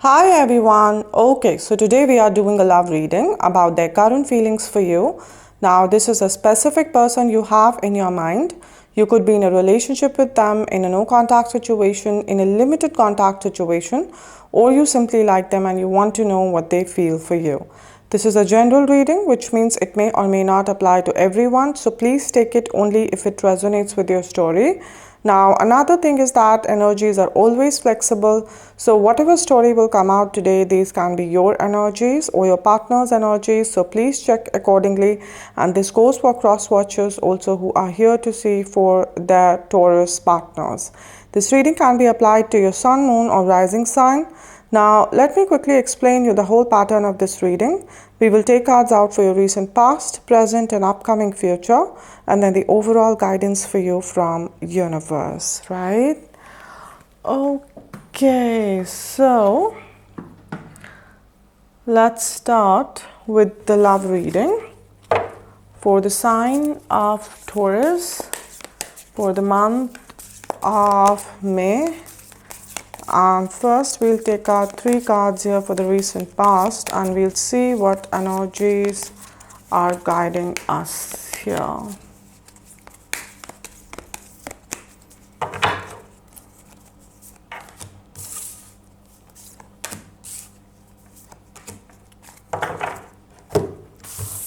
Hi everyone. Okay, so today we are doing a love reading about their current feelings for you. Now, this is a specific person you have in your mind. You could be in a relationship with them, in a no contact situation, in a limited contact situation, or you simply like them and you want to know what they feel for you. This is a general reading, which means it may or may not apply to everyone. So please take it only if it resonates with your story. Now, another thing is that energies are always flexible. So whatever story will come out today, these can be your energies or your partner's energies. So please check accordingly. And this goes for cross watchers also who are here to see for their Taurus partners. This reading can be applied to your sun, moon, or rising sign. Now, let me quickly explain you the whole pattern of this reading. We will take cards out for your recent past, present, and upcoming future, and then the overall guidance for you from universe, right? Okay, so let's start with the love reading for the sign of Taurus for the month of May. And first we'll take out 3 cards here for the recent past and we'll see what energies are guiding us here.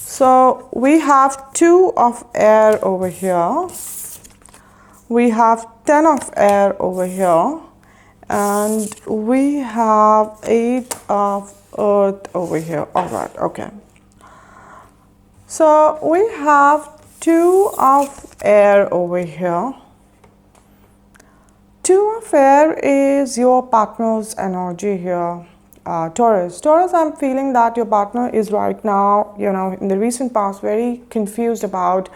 So we have 2 of air over here. We have 10 of air over here. And we have 8 of earth over here. All right, okay. So we have 2 of air over here. 2 of air is your partner's energy here. Taurus. Taurus, I'm feeling that your partner is right now, in the recent past, very confused about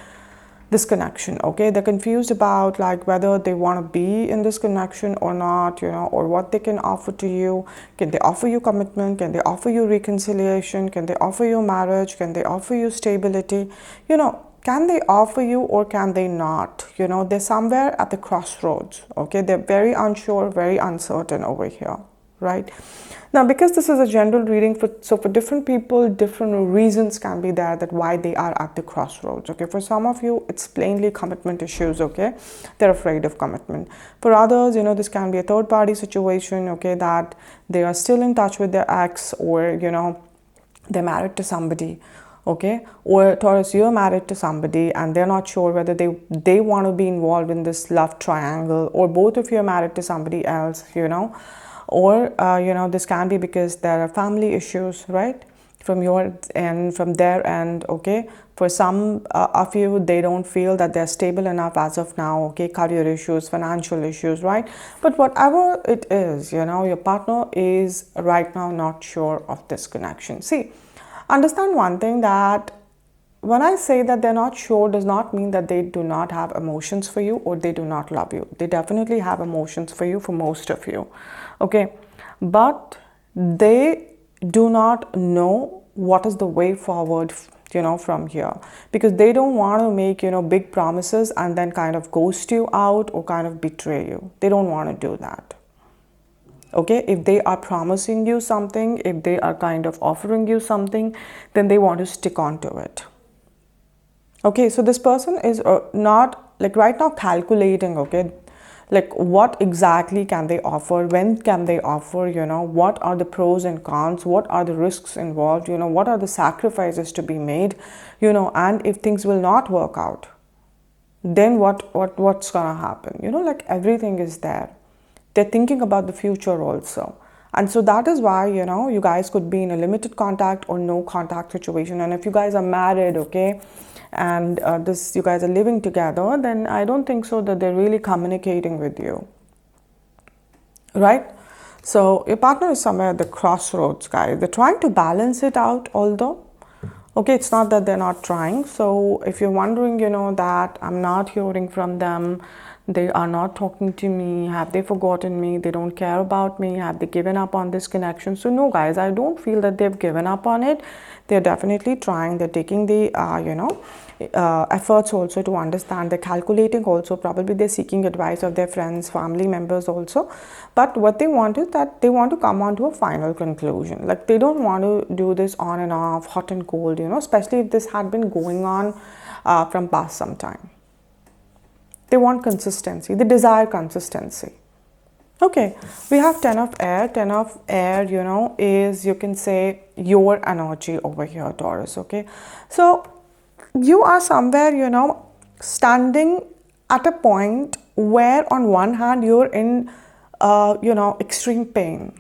this connection. Okay, they're confused about like whether they want to be in this connection or not, or what they can offer to you. Can they offer you commitment? Can they offer you reconciliation? Can they offer you marriage? Can they offer you stability? Can they offer you or can they not? They're somewhere at the crossroads. Okay, they're very unsure, very uncertain over here, right? Now, because this is a general reading, for different people, different reasons can be there that why they are at the crossroads. Okay, for some of you, it's plainly commitment issues. Okay, they're afraid of commitment. For others, this can be a third-party situation. Okay, that they are still in touch with their ex, or they're married to somebody. Okay, or Taurus, you're married to somebody and they're not sure whether they want to be involved in this love triangle, or both of you are married to somebody else. Or this can be because there are family issues, right, from your end, from their end. Okay, for some of you, they don't feel that they're stable enough as of now. Okay, career issues, financial issues, right? But whatever it is, your partner is right now not sure of this connection. See, understand one thing, that when I say that they're not sure, does not mean that they do not have emotions for you or they do not love you. They definitely have emotions for you, for most of you. Okay, but they do not know what is the way forward, from here, because they don't want to make, big promises and then kind of ghost you out or kind of betray you. They don't want to do that. Okay, if they are promising you something, if they are kind of offering you something, then they want to stick on to it. Okay, so this person is not like right now calculating, okay, like what exactly can they offer, when can they offer, what are the pros and cons, what are the risks involved, what are the sacrifices to be made, and if things will not work out, then what's gonna happen, like everything is there. They're thinking about the future also. And so that is why, you guys could be in a limited contact or no contact situation. And if you guys are married, okay, and you guys are living together, then I don't think so that they're really communicating with you, right? So your partner is somewhere at the crossroads, guys. They're trying to balance it out, although, okay, it's not that they're not trying. So if you're wondering, that I'm not hearing from them, They are not talking to me. Have they forgotten me? They don't care about me. Have they given up on this connection? So no, guys, I don't feel that they've given up on it. They're definitely trying. They're taking the efforts also to understand. They're calculating also. Probably they're seeking advice of their friends, family members also. But what they want is that they want to come on to a final conclusion. Like, they don't want to do this on and off, hot and cold, especially if this had been going on from past some time. They want consistency. They desire consistency. Okay, we have 10 of air. 10 of air, is, you can say, your energy over here, Taurus. Okay, so you are somewhere, standing at a point where on one hand you're in, extreme pain.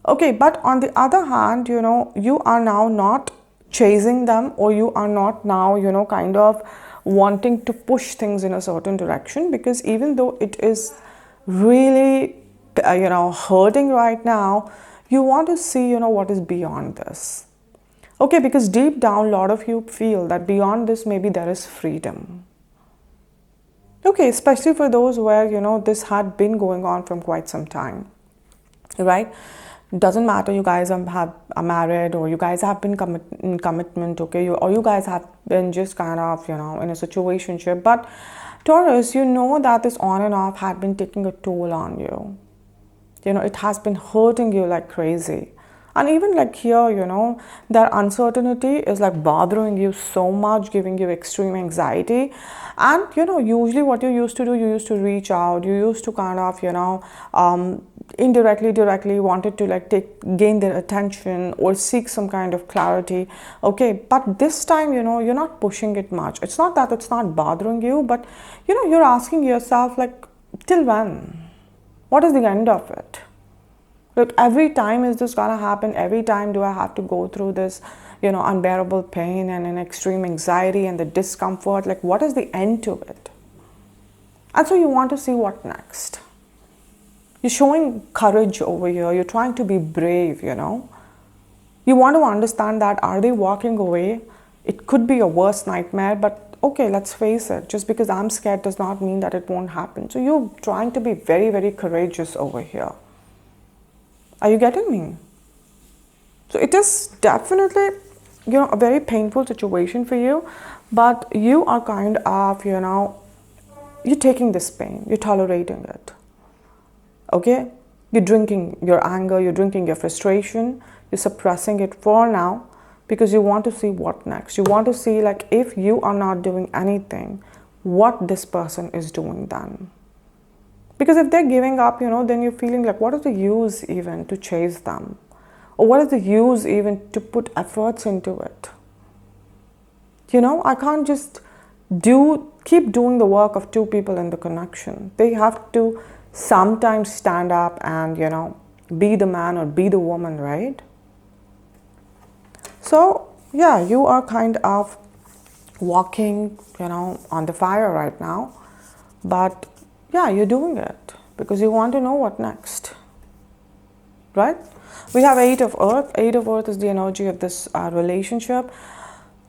Okay, but on the other hand, you are now not chasing them, or you are not now, kind of wanting to push things in a certain direction, because even though it is really, hurting right now, you want to see, what is beyond this. Okay, because deep down, a lot of you feel that beyond this, maybe there is freedom. Okay, especially for those where, this had been going on from quite some time, right? Doesn't matter you guys are married, or you guys have been in commitment, okay, or you guys have been just kind of, in a situationship. But Taurus, you know that this on and off had been taking a toll on you. It has been hurting you like crazy. And even like here, that uncertainty is like bothering you so much, giving you extreme anxiety. And, usually what you used to do, you used to reach out, you used to kind of, directly wanted to like gain their attention or seek some kind of clarity. Okay, but this time, you're not pushing it much. It's not that it's not bothering you, but, you're asking yourself, like, till when? What is the end of it? Look, every time is this gonna happen? Every time do I have to go through this, unbearable pain and an extreme anxiety and the discomfort? Like, what is the end to it? And so you want to see what next. You're showing courage over here. You're trying to be brave, You want to understand that, are they walking away? It could be a worst nightmare, but okay, let's face it. Just because I'm scared does not mean that it won't happen. So you're trying to be very, very courageous over here. Are you getting me? So it is definitely, a very painful situation for you, but you are kind of, you're taking this pain, you're tolerating it. Okay? You're drinking your anger, you're drinking your frustration, you're suppressing it for now, because you want to see what next. You want to see, like, if you are not doing anything, what this person is doing then. Because if they're giving up, then you're feeling like, what is the use even to chase them? Or what is the use even to put efforts into it? I can't just keep doing the work of two people in the connection. They have to sometimes stand up and, be the man or be the woman, right? So, yeah, you are kind of walking, on the fire right now. But yeah, you're doing it because you want to know what next, right? We have 8 of Earth. 8 of Earth is the energy of this relationship.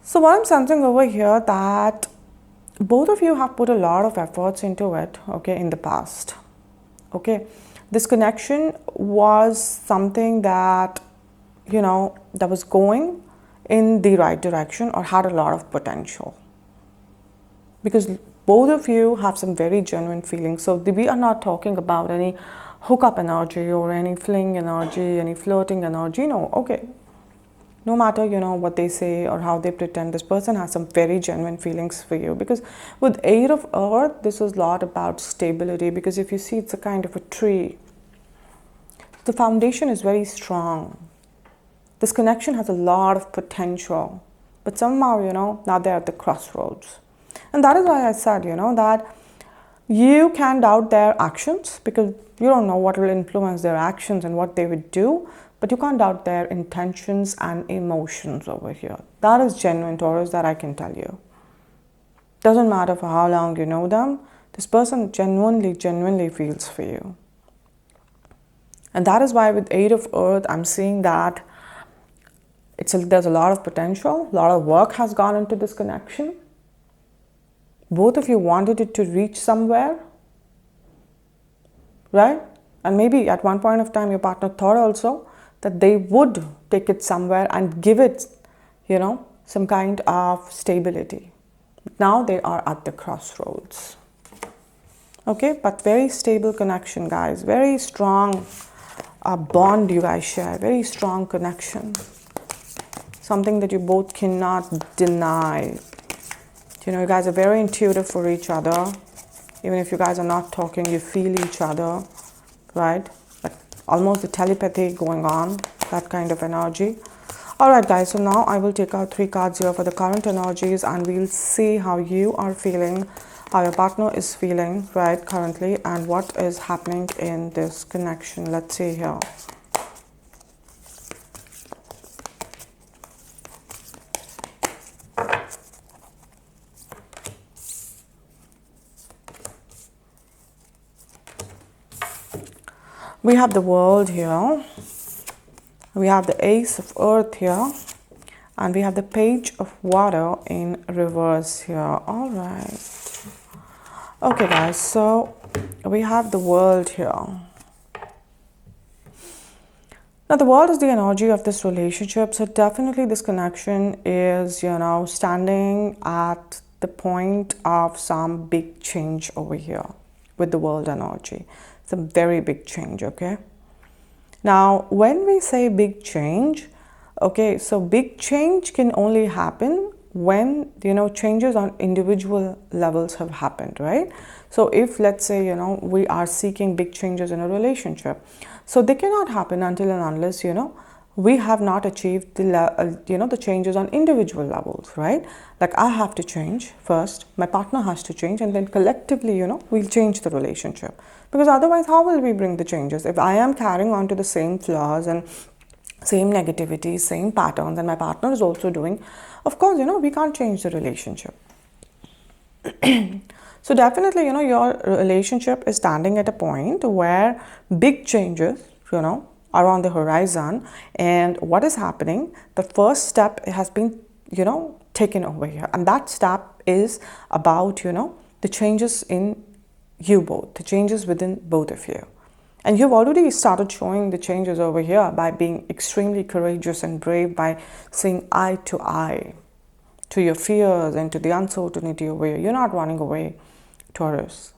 So what I'm sensing over here, that both of you have put a lot of efforts into it, okay, in the past. Okay, this connection was something that, that was going in the right direction or had a lot of potential. Because both of you have some very genuine feelings. So we are not talking about any hookup energy or any fling energy, any flirting energy. No, okay. No matter, what they say or how they pretend, this person has some very genuine feelings for you. Because with 8 of Earth, this is a lot about stability. Because if you see, it's a kind of a tree. The foundation is very strong. This connection has a lot of potential. But somehow, now they're at the crossroads. And that is why I said, that you can doubt their actions because you don't know what will influence their actions and what they would do. But you can't doubt their intentions and emotions over here. That is genuine, Taurus, that I can tell you. Doesn't matter for how long you know them. This person genuinely feels for you. And that is why with 8 of Earth, I'm seeing that there's a lot of potential. A lot of work has gone into this connection. Both of you wanted it to reach somewhere. right? And maybe at one point of time your partner thought also that they would take it somewhere and give it, some kind of stability. Now they are at the crossroads. Okay, but very stable connection, guys. Very strong bond you guys share. Very strong connection. Something that you both cannot deny. You guys are very intuitive for each other. Even if you guys are not talking, you feel each other, right? Like almost the telepathy going on, that kind of energy. All right, guys, so now I will take out 3 cards here for the current energies, and we'll see how you are feeling, how your partner is feeling, right, currently, and what is happening in this connection. Let's see here. We have the World here. We have the Ace of Earth here. And we have the Page of Water in reverse here. All right. Okay, guys. So we have the World here. Now, the World is the energy of this relationship. So definitely this connection is, standing at the point of some big change over here with the World energy. It's a very big change, okay? Now, when we say big change, okay, so big change can only happen when, changes on individual levels have happened, right? So if, let's say, we are seeking big changes in a relationship, so they cannot happen until and unless, we have not achieved the changes on individual levels, right? Like I have to change first, my partner has to change, and then collectively, we'll change the relationship. Because otherwise, how will we bring the changes? If I am carrying on to the same flaws and same negativity, same patterns, and my partner is also doing, of course, we can't change the relationship. So definitely, your relationship is standing at a point where big changes, are on the horizon. And what is happening? The first step has been, taken over here. And that step is about, the changes in you both, the changes within both of you. And you've already started showing the changes over here by being extremely courageous and brave, by seeing eye to eye to your fears and to the uncertainty over here. You're not running away, Taurus.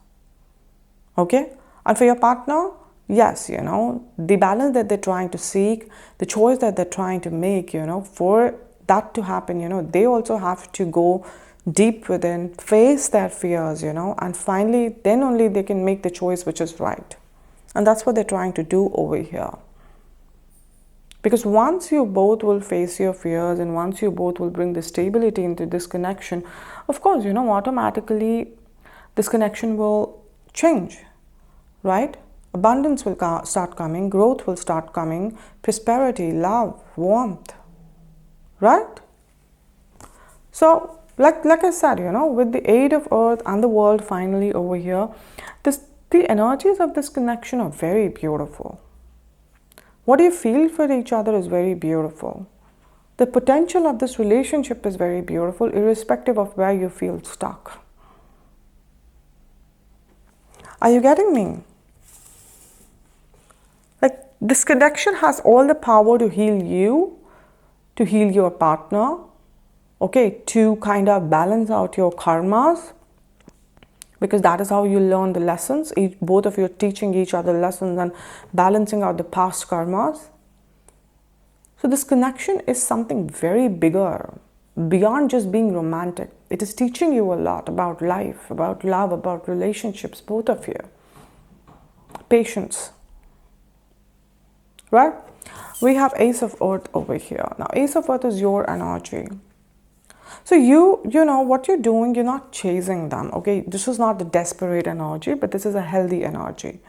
Okay? And for your partner, yes, the balance that they're trying to seek, the choice that they're trying to make, for that to happen, they also have to go deep within, face their fears, and finally, then only they can make the choice which is right. And that's what they're trying to do over here. Because once you both will face your fears and once you both will bring the stability into this connection, of course, automatically this connection will change, right? Abundance will start coming, growth will start coming, prosperity, love, warmth, right? So, like I said, with the aid of Earth and the World finally over here, the energies of this connection are very beautiful. What you feel for each other is very beautiful. The potential of this relationship is very beautiful, irrespective of where you feel stuck. Are you getting me? Like, this connection has all the power to heal you, to heal your partner, okay, to kind of balance out your karmas, because that is how you learn the lessons. Both of you are teaching each other lessons and balancing out the past karmas. So this connection is something very bigger, beyond just being romantic. It is teaching you a lot about life, about love, about relationships, both of you. Patience. Right? We have Ace of Earth over here. Now, Ace of Earth is your energy. So you know what you're doing, you're not chasing them, okay? This is not the desperate energy, but this is a healthy energy.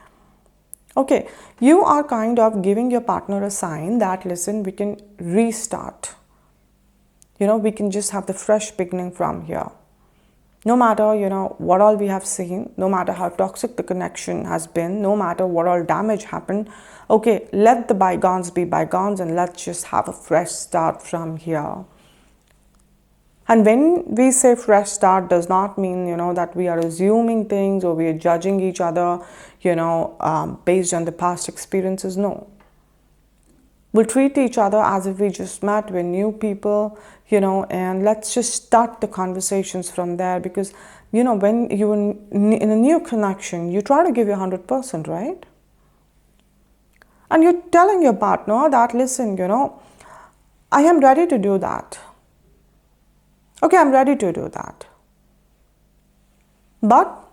Okay, you are kind of giving your partner a sign that, listen, we can restart. We can just have the fresh beginning from here. No matter, what all we have seen, no matter how toxic the connection has been, no matter what all damage happened, okay, let the bygones be bygones and let's just have a fresh start from here. And when we say fresh start, does not mean, that we are assuming things or we are judging each other, based on the past experiences. No. We'll treat each other as if we just met, we're new people, and let's just start the conversations from there. Because, when you're in a new connection, you try to give your 100%, right? And you're telling your partner that, listen, I am ready to do that. Okay, I'm ready to do that. But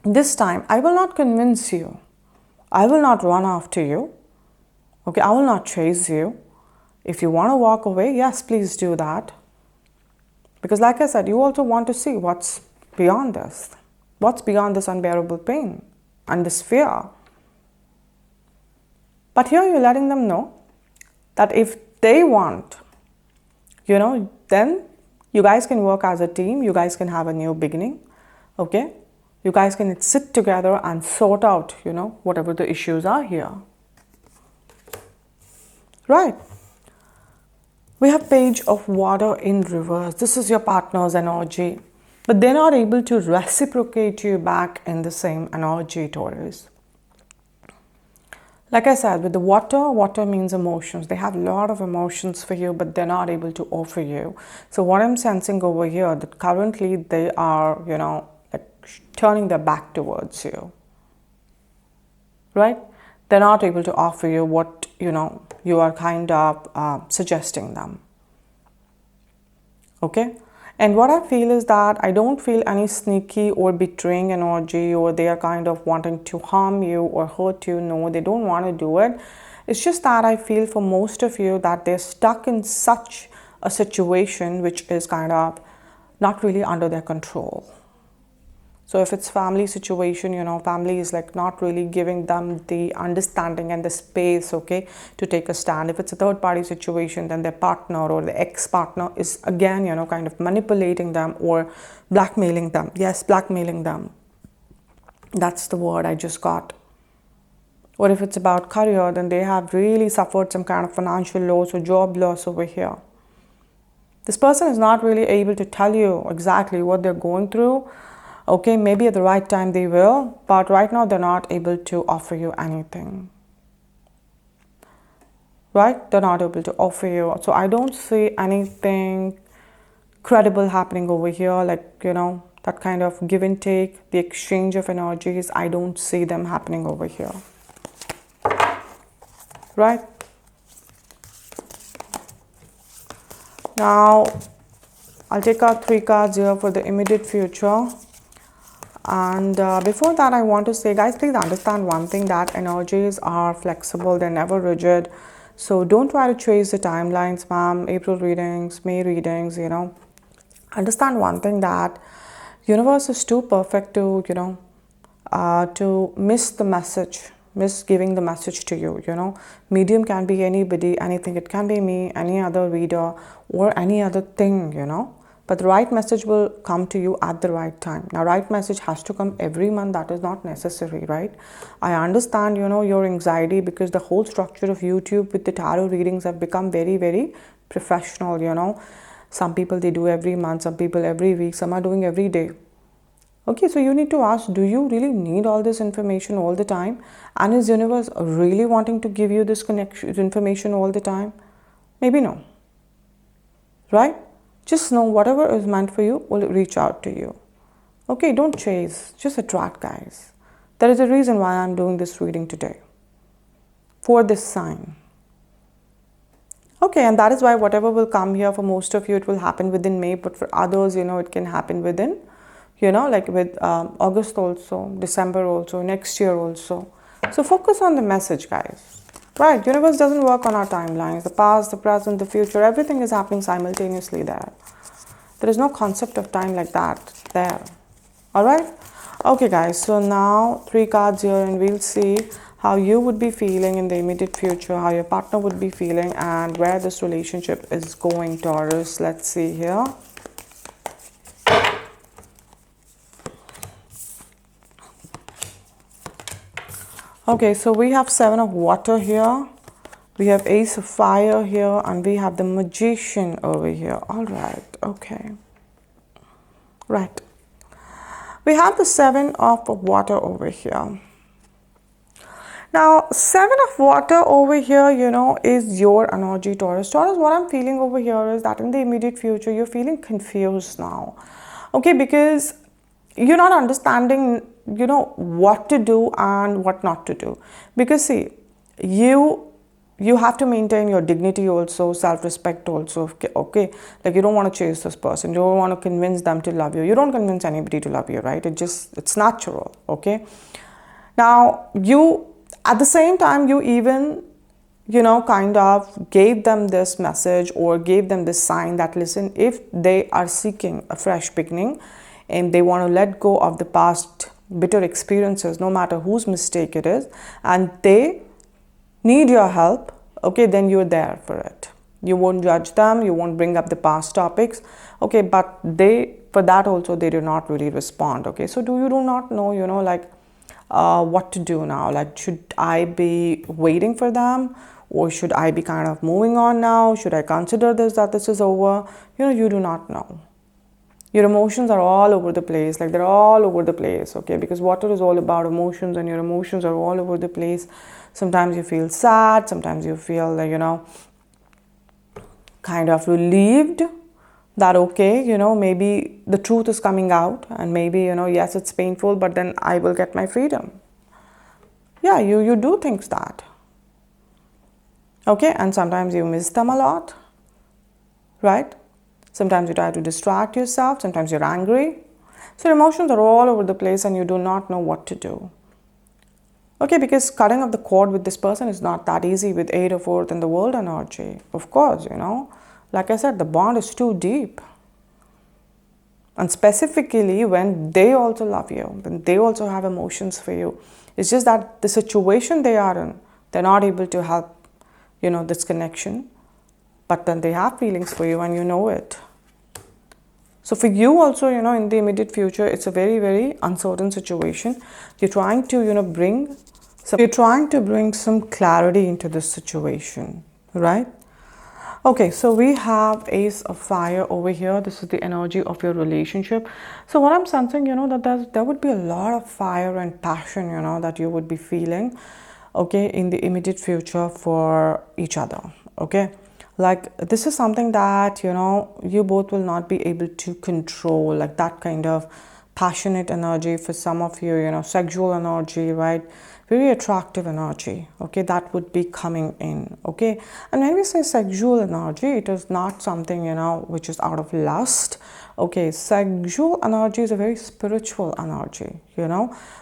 this time, I will not convince you. I will not run after you. Okay, I will not chase you. If you want to walk away, yes, please do that. Because like I said, you also want to see what's beyond this. What's beyond this unbearable pain and this fear. But here you're letting them know that if they want, then you guys can work as a team. You guys can have a new beginning. Okay? You guys can sit together and sort out, whatever the issues are here. Right. We have Page of Water in reverse. This is your partner's energy. But they're not able to reciprocate you back in the same energy, Taurus. Like I said, with the water means emotions. They have a lot of emotions for you, but they're not able to offer you. So what I'm sensing over here, that currently they are, turning their back towards you. Right? They're not able to offer you what, you are kind of suggesting them. Okay? And what I feel is that I don't feel any sneaky or betraying energy, or they are kind of wanting to harm you or hurt you. No, they don't want to do it. It's just that I feel for most of you that they're stuck in such a situation which is kind of not really under their control. So if it's family situation, family is like not really giving them the understanding and the space, okay, to take a stand. If it's a third party situation, then their partner or the ex-partner is again, kind of manipulating them or blackmailing them. Yes, blackmailing them. That's the word I just got. Or if it's about career, then they have really suffered some kind of financial loss or job loss over here. This person is not really able to tell you exactly what they're going through. Okay, maybe at the right time they will, but right now they're not able to offer you anything. Right? They're not able to offer you. So I don't see anything credible happening over here, like, that kind of give and take, the exchange of energies. I don't see them happening over here. Right? Now, I'll take out 3 cards here for the immediate future. And before that, I want to say, guys, please understand one thing, that energies are flexible. They're never rigid. So don't try to chase the timelines, ma'am. April readings, May readings, Understand one thing, that universe is too perfect to, to miss the message, miss giving the message to you, Medium can be anybody, anything. It can be me, any other reader, or any other thing, But the right message will come to you at the right time. Now, right message has to come every month. That is not necessary, right? I understand, your anxiety, because the whole structure of YouTube with the tarot readings have become very, very professional, Some people, they do every month, some people every week, some are doing every day. Okay, so you need to ask, do you really need all this information all the time? And is universe really wanting to give you this information all the time? Maybe no. Right? Just know whatever is meant for you will reach out to you. Okay, don't chase, just attract, guys. There is a reason why I'm doing this reading today. For this sign. Okay, and that is why whatever will come here, for most of you, it will happen within May. But for others, it can happen within, like with August also, December also, next year also. So focus on the message, guys. Right, universe doesn't work on our timelines. The past, the present, the future, everything is happening simultaneously there. There is no concept of time like that there. Alright? Okay, guys, so now 3 cards here, and we'll see how you would be feeling in the immediate future, how your partner would be feeling, and where this relationship is going, Taurus. Let's see here. Okay, so we have 7 of water here. We have Ace of Fire here, and we have the Magician over here. All right, okay. Right. We have the Seven of Water over here. Now, Seven of Water over here, is your energy, Taurus. Taurus, what I'm feeling over here is that in the immediate future, you're feeling confused now. Okay, because you're not understanding, what to do and what not to do. Because see, you have to maintain your dignity also, self-respect also. Okay, like you don't want to chase this person, you don't want to convince them to love you. You don't convince anybody to love you, right? It's natural. Okay, now you, at the same time, you even kind of gave them this message or gave them this sign that, listen, if they are seeking a fresh beginning and they want to let go of the past bitter experiences, no matter whose mistake it is, and they need your help, okay, then you're there for it. You won't judge them, you won't bring up the past topics, okay, but for that also, they do not really respond. Okay, so you do not know, like what to do now. Like, should I be waiting for them, or should I be kind of moving on now? Should I consider that this is over? You do not know. Your emotions are all over the place, like they're all over the place. Okay, because water is all about emotions, and your emotions are all over the place. Sometimes you feel sad, sometimes you feel like, kind of relieved that, okay, maybe the truth is coming out, and maybe, yes, it's painful, but then I will get my freedom. Yeah, you do things that. Okay, and sometimes you miss them a lot, right? Sometimes you try to distract yourself, sometimes you're angry. So your emotions are all over the place and you do not know what to do. Okay, because cutting off the cord with this person is not that easy with 8 of Earth and the world energy. Of course, like I said, the bond is too deep. And specifically when they also love you, when they also have emotions for you. It's just that the situation they are in, they're not able to help, this connection. But then they have feelings for you and you know it. So for you also, in the immediate future, it's a very, very uncertain situation. You're trying to, bring some clarity into this situation, right? Okay, so we have Ace of Fire over here. This is the energy of your relationship. So what I'm sensing, that there would be a lot of fire and passion, that you would be feeling, okay, in the immediate future for each other, okay? Like, this is something that, you both will not be able to control, like that kind of passionate energy for some of you, sexual energy, right? Very attractive energy, okay, that would be coming in, okay? And when we say sexual energy, it is not something, which is out of lust, okay? Sexual energy is a very spiritual energy,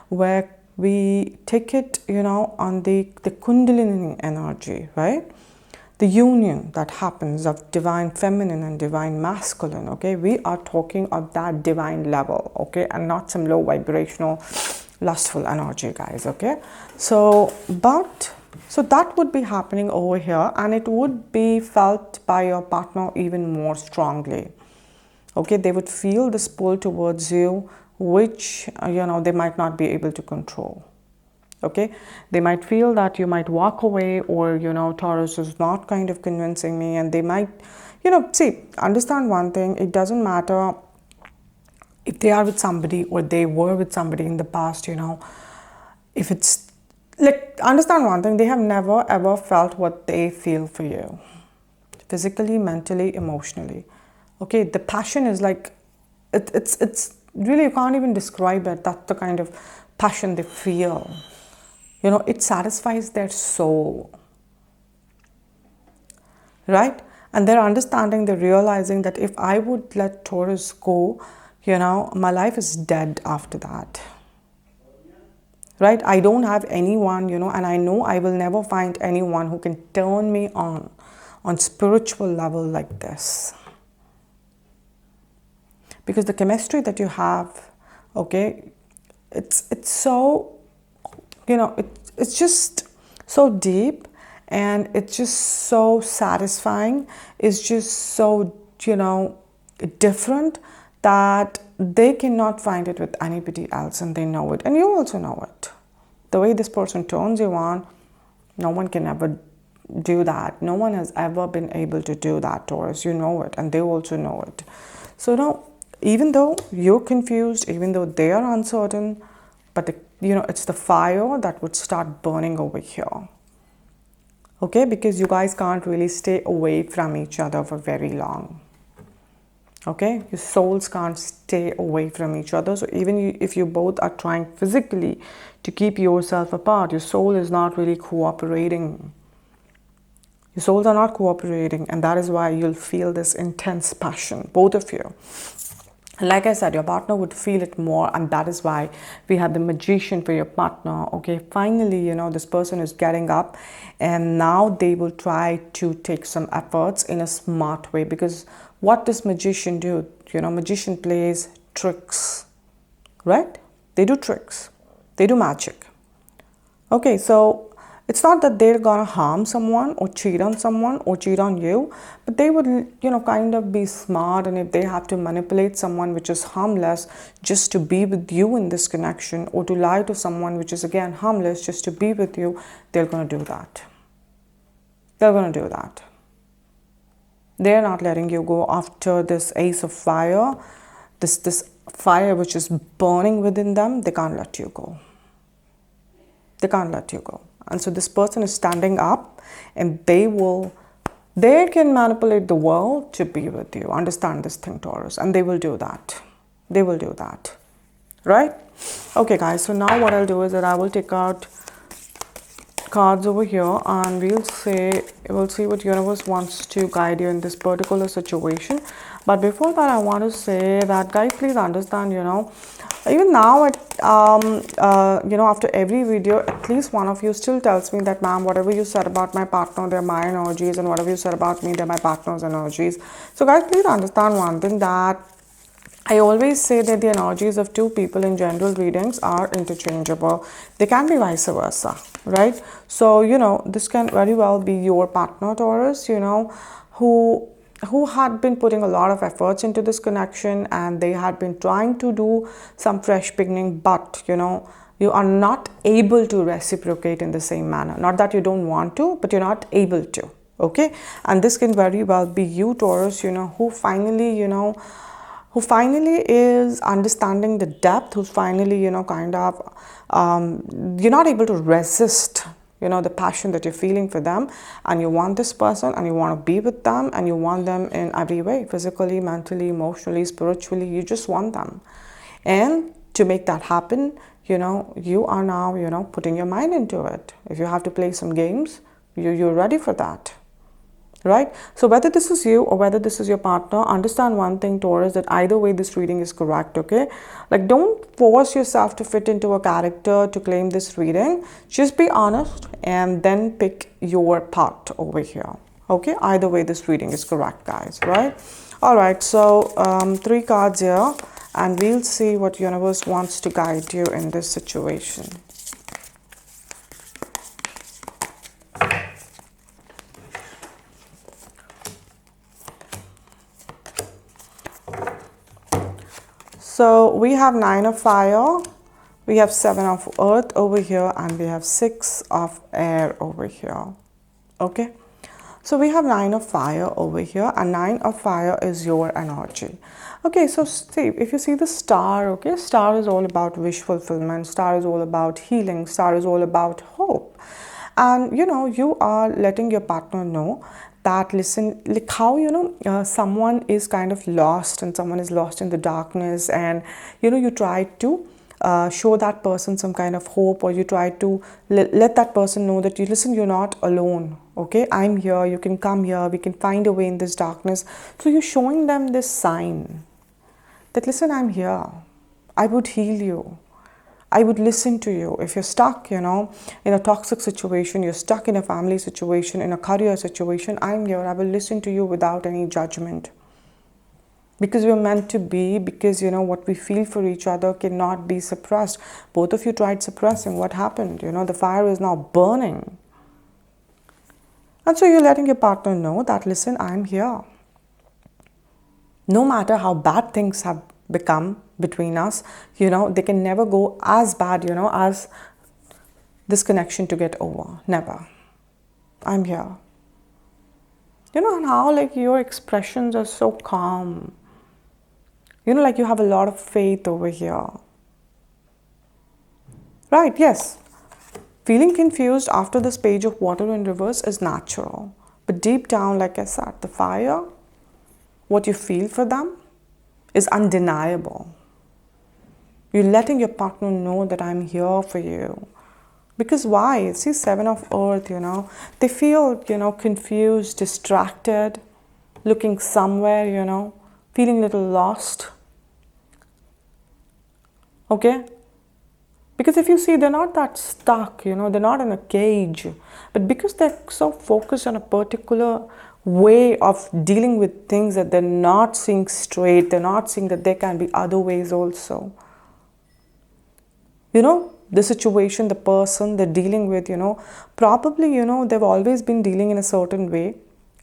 where we take it, on the Kundalini energy, right? The union that happens of divine feminine and divine masculine, okay? We are talking of that divine level, okay? And not some low vibrational, lustful energy, guys, okay? So that would be happening over here, and it would be felt by your partner even more strongly, okay? They would feel this pull towards you, which, they might not be able to control. Okay, they might feel that you might walk away, or Taurus is not kind of convincing me, and they might, see, understand one thing, it doesn't matter if they are with somebody or they were with somebody in the past, if it's like, understand one thing, they have never ever felt what they feel for you, physically, mentally, emotionally. Okay, the passion is like, it's really, you can't even describe it. That's the kind of passion they feel. It satisfies their soul, right? And they're understanding, they're realizing that if I would let Taurus go, my life is dead after that, right? I don't have anyone, and I know I will never find anyone who can turn me on spiritual level like this. Because the chemistry that you have, okay, it's so, it's just so deep, and it's just so satisfying. It's just so, different, that they cannot find it with anybody else, and they know it, and you also know it. The way this person turns you on, no one can ever do that. No one has ever been able to do that, Taurus. You know it, and they also know it. So now, even though you're confused, even though they are uncertain, but it's the fire that would start burning over here. Okay, because you guys can't really stay away from each other for very long. Okay, your souls can't stay away from each other. So even if you both are trying physically to keep yourself apart, your soul is not really cooperating. Your souls are not cooperating, and that is why you'll feel this intense passion, both of you. Like I said, your partner would feel it more, and that is why we have the Magician for your partner. Okay, finally, this person is getting up, and now they will try to take some efforts in a smart way, because what does Magician do? Magician plays tricks, right? They do tricks, they do magic. Okay, so it's not that they're gonna harm someone or cheat on someone or cheat on you, but they would, kind of be smart. And if they have to manipulate someone which is harmless just to be with you in this connection, or to lie to someone which is again harmless just to be with you, they're gonna do that. They're gonna do that. They're not letting you go after this Ace of Fire, this fire which is burning within them. They can't let you go. They can't let you go. And so this person is standing up, and they can manipulate the world to be with you. Understand this thing, Taurus, and they will do that. They will do that, right? Okay, guys, so now what I'll do is that I will take out cards over here, and we'll see what universe wants to guide you in this particular situation. But before that, I want to say that, guys, please understand, even now after every video, at least one of you still tells me that, ma'am, whatever you said about my partner, they're my energies, and whatever you said about me, they're my partner's energies. So guys, please understand one thing, that I always say that the energies of two people in general readings are interchangeable. They can be vice versa, right? So, this can very well be your partner, Taurus, who had been putting a lot of efforts into this connection, and they had been trying to do some fresh beginning, but, you are not able to reciprocate in the same manner. Not that you don't want to, but you're not able to, okay? And this can very well be you, Taurus, who finally is understanding the depth, who's finally, you're not able to resist, the passion that you're feeling for them, and you want this person, and you want to be with them, and you want them in every way, physically, mentally, emotionally, spiritually. You just want them. And to make that happen, you are now, putting your mind into it. If you have to play some games, you're ready for that. Right? So whether this is you or whether this is your partner, understand one thing, Taurus, that either way this reading is correct, okay? Like, don't force yourself to fit into a character to claim this reading. Just be honest and then pick your part over here, okay? Either way this reading is correct, guys, right? All right, so 3 cards here, and we'll see what universe wants to guide you in this situation. So we have 9 of Fire, we have 7 of Earth over here, and we have 6 of Air over here. Okay, so we have 9 of Fire over here, and 9 of Fire is your energy. Okay, so see, if you see the star, okay, star is all about wish fulfillment, star is all about healing, star is all about hope. And you are letting your partner know that, listen, like how someone is kind of lost, and someone is lost in the darkness, and you try to show that person some kind of hope, or you try to let that person know that, listen, you're not alone, okay? I'm here, you can come here, we can find a way in this darkness. So you're showing them this sign that, listen, I'm here, I would heal you, I would listen to you. If you're stuck, in a toxic situation, you're stuck in a family situation, in a career situation, I'm here. I will listen to you without any judgment. Because we're meant to be, because, what we feel for each other cannot be suppressed. Both of you tried suppressing. What happened? The fire is now burning. And so you're letting your partner know that, listen, I'm here. No matter how bad things have become between us, they can never go as bad, as this connection to get over. Never. I'm here. And how like your expressions are so calm. Like you have a lot of faith over here. Right, yes. Feeling confused after this page of water in reverse is natural. But deep down, like I said, the fire, what you feel for them, is undeniable. You're letting your partner know that I'm here for you. Because why? See, Seven of Earth, they feel, confused, distracted, looking somewhere, feeling a little lost. Okay? Because if you see, they're not that stuck, they're not in a cage. But because they're so focused on a particular way of dealing with things that they're not seeing straight, they're not seeing that there can be other ways also. The situation, the person they're dealing with, probably, they've always been dealing in a certain way.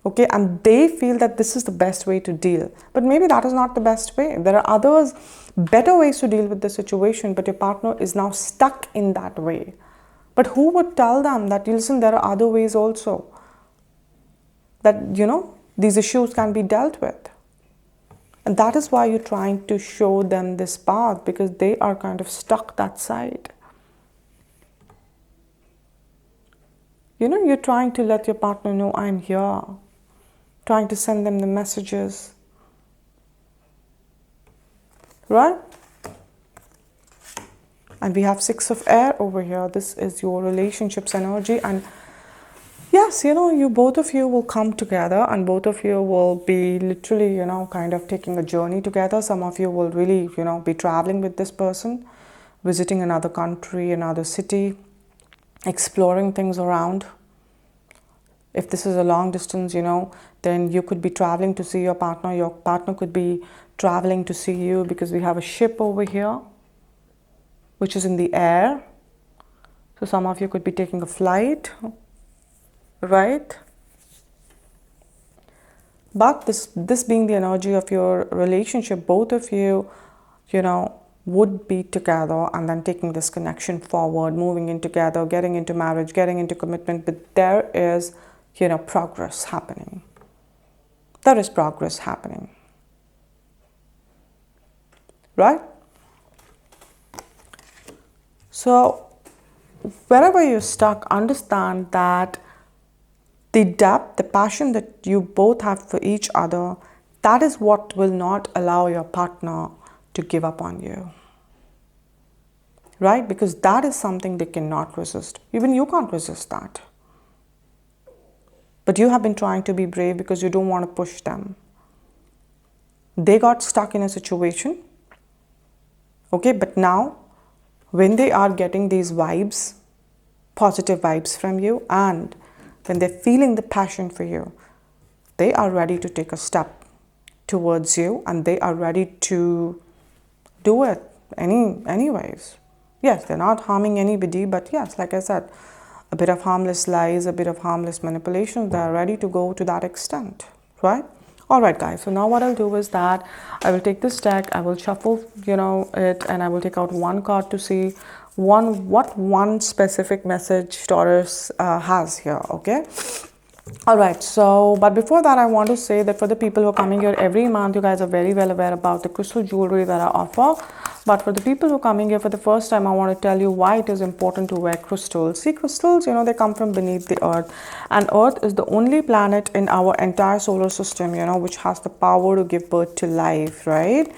Okay, and they feel that this is the best way to deal. But maybe that is not the best way. There are others, better ways to deal with the situation, but your partner is now stuck in that way. But who would tell them that, listen, there are other ways also that, these issues can be dealt with? And that is why you're trying to show them this path, because they are kind of stuck that side. You're trying to let your partner know, I'm here. Trying to send them the messages. Right? And we have Six of Air over here. This is your relationships energy. And yes, you both of you will come together, and both of you will be literally, kind of taking a journey together. Some of you will really, be traveling with this person, visiting another country, another city, exploring things around. If this is a long distance, then you could be traveling to see your partner. Your partner could be traveling to see you, because we have a ship over here, which is in the air. So some of you could be taking a flight, right? But this being the energy of your relationship, both of you, would be together and then taking this connection forward, moving in together, getting into marriage, getting into commitment. But there is, progress happening. There is progress happening. Right? So, wherever you're stuck, understand that the depth, the passion that you both have for each other, that is what will not allow your partner to give up on you. Right? Because that is something they cannot resist. Even you can't resist that. But you have been trying to be brave because you don't want to push them. They got stuck in a situation. Okay, but now, when they are getting these vibes, positive vibes from you, and when they're feeling the passion for you, they are ready to take a step towards you, and they are ready to do it anyways. Yes, they're not harming anybody, but yes, like I said, a bit of harmless lies, a bit of harmless manipulation, they're ready to go to that extent, right? All right, guys, so now what I'll do is that I will take this deck, I will shuffle, it, and I will take out one card to see what one specific message Taurus has here, okay? All right, so, but before that, I want to say that for the people who are coming here every month, you guys are very well aware about the crystal jewelry that I offer. But for the people who are coming here for the first time, I want to tell you why it is important to wear crystals. See, crystals, they come from beneath the earth. And Earth is the only planet in our entire solar system, which has the power to give birth to life, right?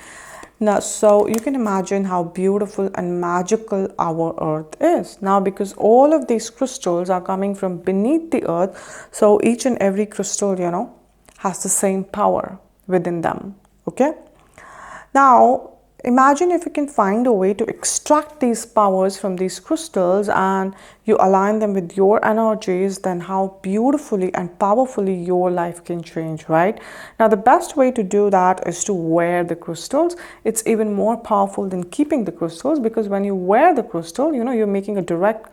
Now, so you can imagine how beautiful and magical our earth is. Now, because all of these crystals are coming from beneath the earth, so each and every crystal, has the same power within them, okay? Now, imagine if you can find a way to extract these powers from these crystals and you align them with your energies, then how beautifully and powerfully your life can change, right? Now, the best way to do that is to wear the crystals. It's even more powerful than keeping the crystals, because when you wear the crystal, you're making a direct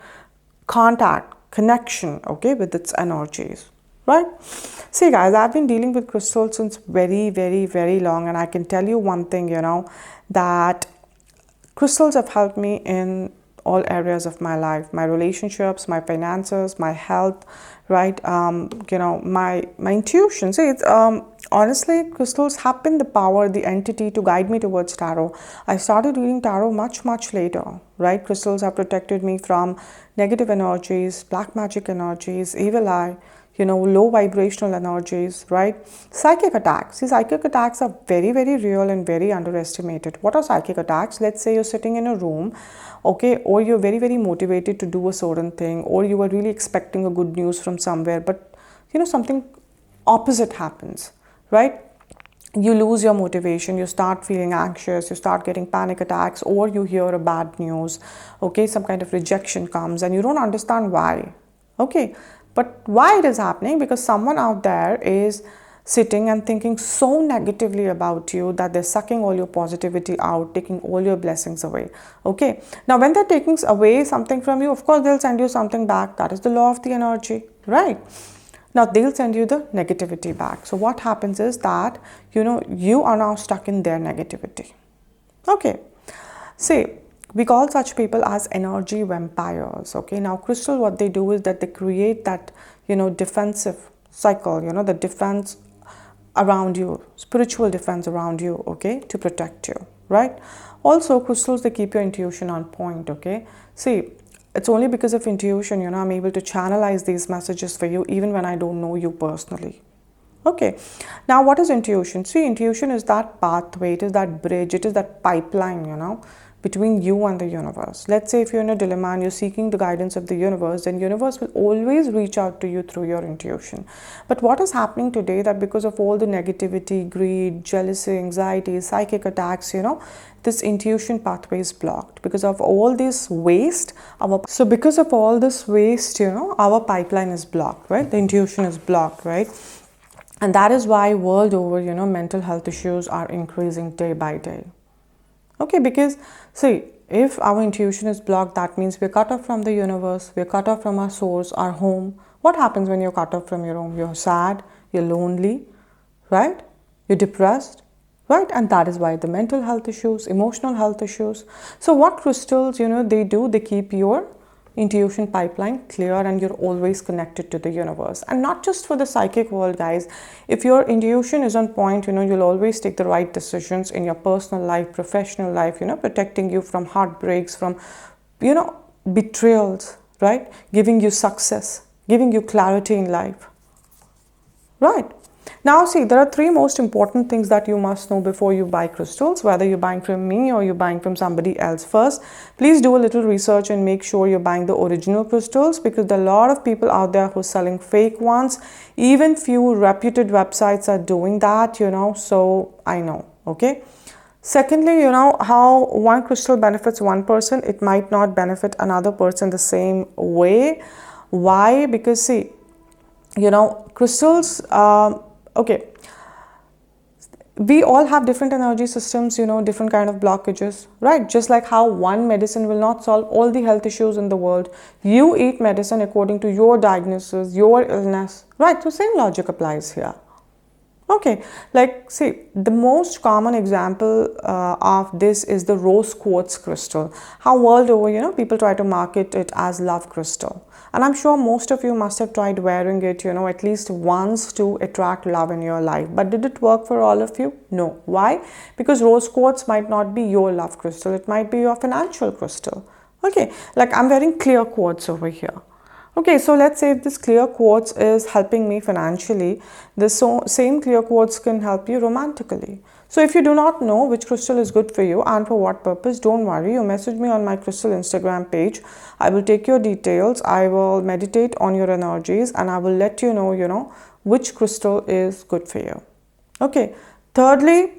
connection, okay, with its energies. Right? See, guys, I've been dealing with crystals since very, very, very long, and I can tell you one thing, that crystals have helped me in all areas of my life, my relationships, my finances, my health, right? My intuition. See, it's honestly, crystals have been the power, the entity to guide me towards tarot. I started reading tarot much later, right? Crystals have protected me from negative energies, black magic energies, evil eye, low vibrational energies, right? Psychic attacks. See, psychic attacks are very real and very underestimated. What are psychic attacks? Let's say you're sitting in a room, okay, or you're very motivated to do a certain thing, or you were really expecting a good news from somewhere, but something opposite happens, right? You lose your motivation, you start feeling anxious, you start getting panic attacks, or you hear a bad news, okay, some kind of rejection comes and you don't understand why, okay. But why it is happening? Because someone out there is sitting and thinking so negatively about you that they're sucking all your positivity out, taking all your blessings away, okay. Now when they're taking away something from you, of course they'll send you something back. That is the law of the energy, right? Now they'll send you the negativity back. So what happens is that, you are now stuck in their negativity. Okay. See, we call such people as energy vampires. Okay. Now crystal, what they do is that they create that, defensive cycle, the defense around you, spiritual defense around you, okay, to protect you, right? Also, crystals, they keep your intuition on point, okay. See, it's only because of intuition, I'm able to channelize these messages for you even when I don't know you personally. Okay. Now, what is intuition? See, intuition is that pathway, it is that bridge, it is that pipeline, between you and the universe. Let's say if you're in a dilemma and you're seeking the guidance of the universe, then universe will always reach out to you through your intuition. But what is happening today, that because of all the negativity, greed, jealousy, anxiety, psychic attacks, this intuition pathway is blocked because of all this waste. Because of all this waste, our pipeline is blocked, right? The intuition is blocked, right? And that is why world over, mental health issues are increasing day by day. Okay, because see, if our intuition is blocked, that means we're cut off from the universe, we're cut off from our source, our home. What happens when you're cut off from your home? You're sad, you're lonely, right? You're depressed, right? And that is why the mental health issues, emotional health issues. So what crystals, they do, they keep your intuition pipeline clear and you're always connected to the universe. And not just for the psychic world, guys. If your intuition is on point, you'll always take the right decisions in your personal life, professional life, protecting you from heartbreaks, from, betrayals, right? Giving you success, giving you clarity in life, right? Now, see, there are three most important things that you must know before you buy crystals, whether you're buying from me or you're buying from somebody else. First, please do a little research and make sure you're buying the original crystals, because there are a lot of people out there who are selling fake ones. Even few reputed websites are doing that, so I know, okay? Secondly, how one crystal benefits one person, it might not benefit another person the same way. Why? Because see, crystals, okay, we all have different energy systems, different kind of blockages, right? Just like how one medicine will not solve all the health issues in the world. You eat medicine according to your diagnosis, your illness, right? So same logic applies here. Okay, like see, the most common example of this is the rose quartz crystal. How world over, people try to market it as love crystal. And I'm sure most of you must have tried wearing it, at least once to attract love in your life. But did it work for all of you? No. Why? Because rose quartz might not be your love crystal. It might be your financial crystal. Okay, like I'm wearing clear quartz over here. Okay, so let's say if this clear quartz is helping me financially, this same clear quartz can help you romantically. So if you do not know which crystal is good for you and for what purpose, don't worry. You message me on my crystal Instagram page. I will take your details. I will meditate on your energies and I will let you know, which crystal is good for you. Okay. Thirdly,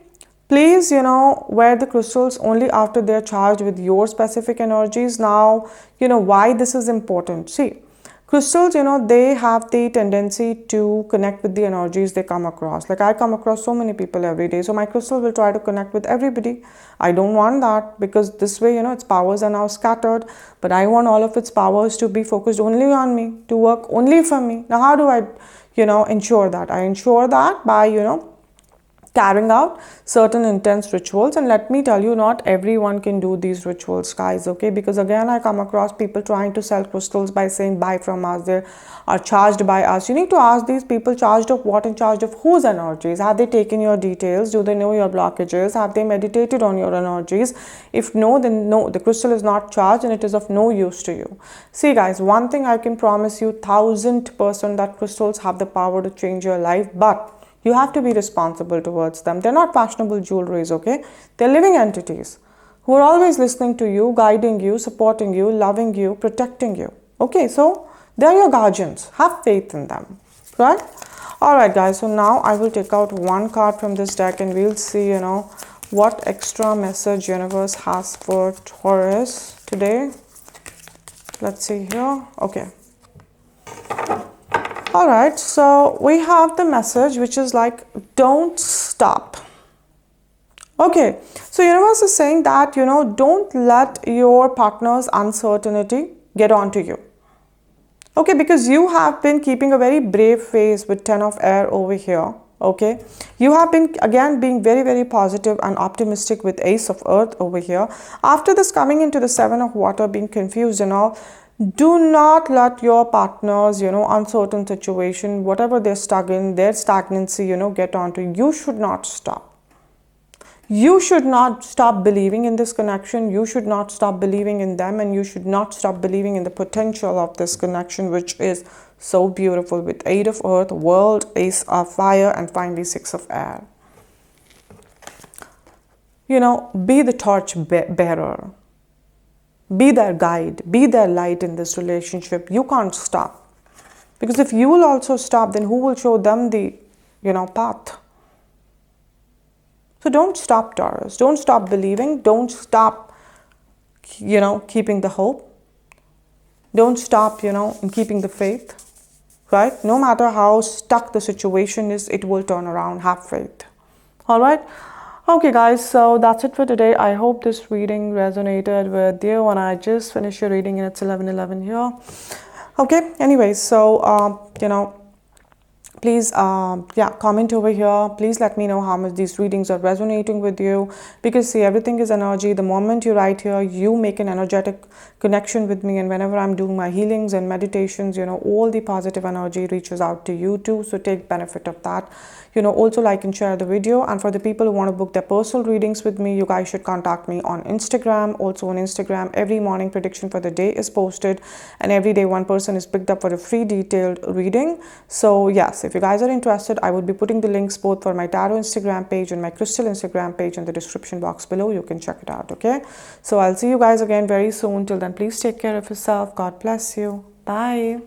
please, wear the crystals only after they're charged with your specific energies. Now, why this is important. See, crystals, they have the tendency to connect with the energies they come across. Like I come across so many people every day. So my crystal will try to connect with everybody. I don't want that, because this way, its powers are now scattered. But I want all of its powers to be focused only on me, to work only for me. Now, how do I, ensure that? I ensure that by, carrying out certain intense rituals. And let me tell you, not everyone can do these rituals, guys, okay? Because again, I come across people trying to sell crystals by saying buy from us, they are charged by us. You need to ask these people, charged of what and charged of whose energies? Have they taken your details? Do they know your blockages? Have they meditated on your energies? If no, then no, the crystal is not charged and it is of no use to you. See guys, one thing I can promise you 1000% that crystals have the power to change your life, but you have to be responsible towards them. They're not fashionable jewelries, okay? They're living entities who are always listening to you, guiding you, supporting you, loving you, protecting you. Okay, so they're your guardians. Have faith in them, right? All right, guys. So now I will take out one card from this deck and we'll see, what extra message universe has for Taurus today. Let's see here. Okay. All right, so we have the message which is like, don't stop. Okay, so universe is saying that, don't let your partner's uncertainty get onto you. Okay, because you have been keeping a very brave face with 10 of air over here. Okay, you have been again being very, very positive and optimistic with ace of earth over here. After this, coming into the 7 of water, being confused and all, do not let your partner's, uncertain situation, whatever they're stuck in, their stagnancy, get onto you. You should not stop. You should not stop believing in this connection. You should not stop believing in them, and you should not stop believing in the potential of this connection, which is so beautiful with 8 of earth, world, ace of fire, and finally 6 of air. Be the torch bearer. Be their guide, be their light in this relationship. You can't stop. Because if you will also stop, then who will show them the, path? So don't stop, Taurus. Don't stop believing. Don't stop, keeping the hope. Don't stop, in keeping the faith, right? No matter how stuck the situation is, it will turn around. Have faith. All right. Okay guys, so that's it for today. I hope this reading resonated with you, and I just finished your reading and it's 11:11 here. Okay, anyways, so please comment over here. Please let me know how much these readings are resonating with you, because see, everything is energy. The moment you write here, you make an energetic connection with me, and whenever I'm doing my healings and meditations, all the positive energy reaches out to you too, so take benefit of that. Also like and share the video. And for the people who want to book their personal readings with me, you guys should contact me on Instagram. Also on Instagram, every morning prediction for the day is posted, and every day one person is picked up for a free detailed reading. So yes, if you guys are interested, I would be putting the links both for my tarot Instagram page and my crystal Instagram page in the description box below. You can check it out. Okay, so I'll see you guys again very soon. Till then, please take care of yourself. God bless you. Bye.